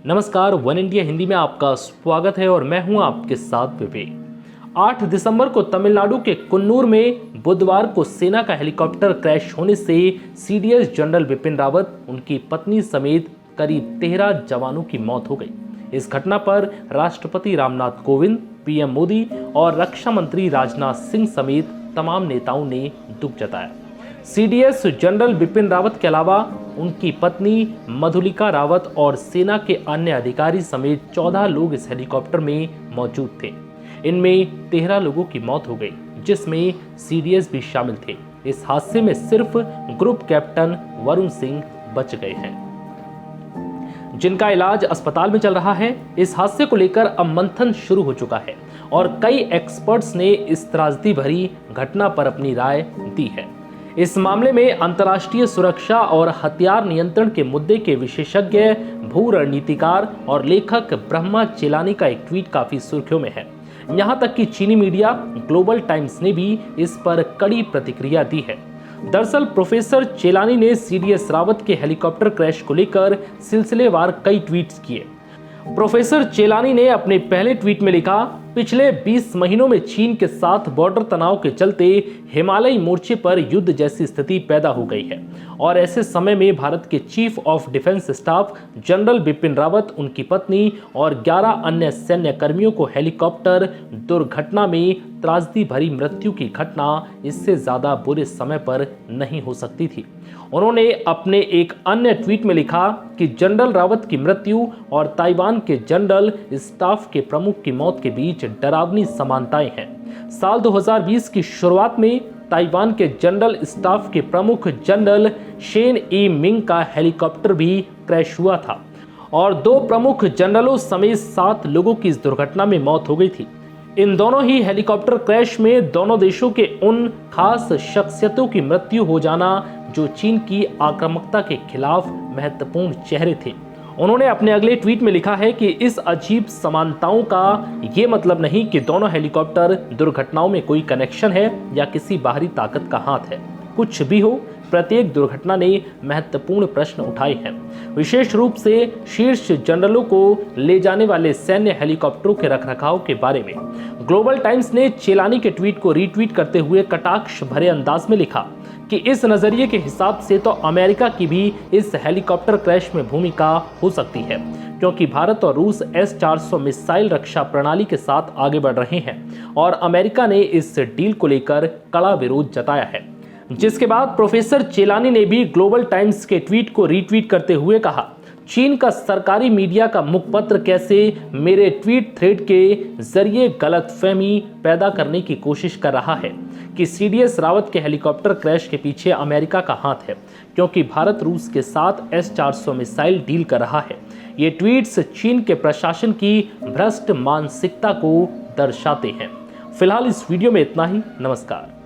नमस्कार, one India Hindi में आपका स्वागत है और मैं हूं आपके साथ विवेक। 8 दिसंबर को तमिलनाडु के कुन्नूर में बुधवार को सेना का हेलीकॉप्टर क्रैश होने से सीडीएस जनरल बिपिन रावत, उनकी पत्नी समेत करीब 13 जवानों की मौत हो गई। इस घटना पर राष्ट्रपति रामनाथ कोविंद, पीएम मोदी और रक्षा मंत्री राजनाथ सिंह समेत तमाम नेताओं ने दुख जताया। सीडीएस जनरल बिपिन रावत के अलावा उनकी पत्नी मधुलिका रावत और सेना के अन्य अधिकारी समेत 14 लोग इस हेलीकॉप्टर में मौजूद थे। इनमें 13 लोगों की मौत हो गई, जिसमें सीडीएस भी शामिल थे। इस हादसे में सिर्फ ग्रुप कैप्टन वरुण सिंह बच गए हैं, जिनका इलाज अस्पताल में चल रहा है। इस हादसे को लेकर अब मंथन शुरू हो चुका है और कई एक्सपर्ट्स ने इस त्रासदी भरी घटना पर अपनी राय दी है। इस मामले में अंतर्राष्ट्रीय सुरक्षा और हथियार नियंत्रण के मुद्दे के विशेषज्ञ, भू रणनीतिकार और लेखक ब्रह्मा चेलानी का एक ट्वीट काफी सुर्खियों में है। यहां तक कि चीनी मीडिया ग्लोबल टाइम्स ने भी इस पर कड़ी प्रतिक्रिया दी है। दरअसल प्रोफेसर चेलानी ने सीडीएस रावत के हेलीकॉप्टर क्रैश को लेकर सिलसिलेवार कई ट्वीट्स किए। प्रोफेसर चेलानी ने अपने पहले ट्वीट में लिखा, पिछले 20 महीनों में चीन के साथ बॉर्डर तनाव के चलते हिमालयी मोर्चे पर युद्ध जैसी स्थिति पैदा हो गई है और ऐसे समय में भारत के chief of defence staff general Bipin Rawat, उनकी पत्नी और 11 अन्य सैन्य कर्मियों को हेलीकॉप्टर दुर्घटना में त्रासदी भरी मृत्यु की घटना इससे ज्यादा बुरे समय पर नहीं हो सकती थी। उन्होंने अपने एक अन्य ट्वीट में लिखा कि जनरल रावत की मृत्यु और ताइवान के जनरल स्टाफ के प्रमुख की मौत के बीच डरावनी समानताएं हैं। साल 2020 की शुरुआत में ताइवान के जनरल स्टाफ के प्रमुख जनरल शेन ई मिंग का हेलीकॉप्टर भी क्रैश हुआ था और 2 प्रमुख जनरलों समेत 7 लोगों की इस दुर्घटना में मौत हो गई थी। इन दोनों ही हेलीकॉप्टर क्रैश में दोनों देशों के उन खास शख्सियतों की मृत्यु हो जाना जो चीन की आक्रामकता के खिलाफ महत्वपूर्ण चेहरे थे। उन्होंने अपने अगले ट्वीट में लिखा है कि इस अजीब समानताओं का ये मतलब नहीं कि दोनों हेलीकॉप्टर दुर्घटनाओं में कोई कनेक्शन है या किसी बाहरी ताकत का हाथ है। कुछ भी हो, प्रत्येक दुर्घटना ने महत्वपूर्ण प्रश्न उठाए हैं, विशेष रूप से शीर्ष जनरलों को ले जाने वाले सैन्य हेलीकॉप्टरों के रखरखाव के बारे में। ग्लोबल टाइम्स ने चेलानी के ट्वीट को रीट्वीट करते हुए कटाक्ष भरे अंदाज में लिखा कि इस नजरिए के हिसाब से तो अमेरिका की भी इस हेलीकॉप्टर क्रैश में भूमिका हो सकती है, क्योंकि भारत और रूस S-400 मिसाइल रक्षा प्रणाली के साथ आगे बढ़ रहे हैं और अमेरिका ने इस डील को लेकर कड़ा विरोध जताया है। जिसके बाद प्रोफेसर चेलानी ने भी ग्लोबल टाइम्स के ट्वीट को रीट्वीट करते हुए कहा, चीन का सरकारी मीडिया का मुखपत्र कैसे मेरे ट्वीट थ्रेड के जरिए गलतफहमी पैदा करने की कोशिश कर रहा है कि सीडीएस रावत के हेलीकॉप्टर क्रैश के पीछे अमेरिका का हाथ है, क्योंकि भारत रूस के साथ S-400 मिसाइल डील कर रहा है। ये ट्वीट्स चीन के प्रशासन की भ्रष्ट मानसिकता को दर्शाते हैं। फिलहाल इस वीडियो में इतना ही। नमस्कार।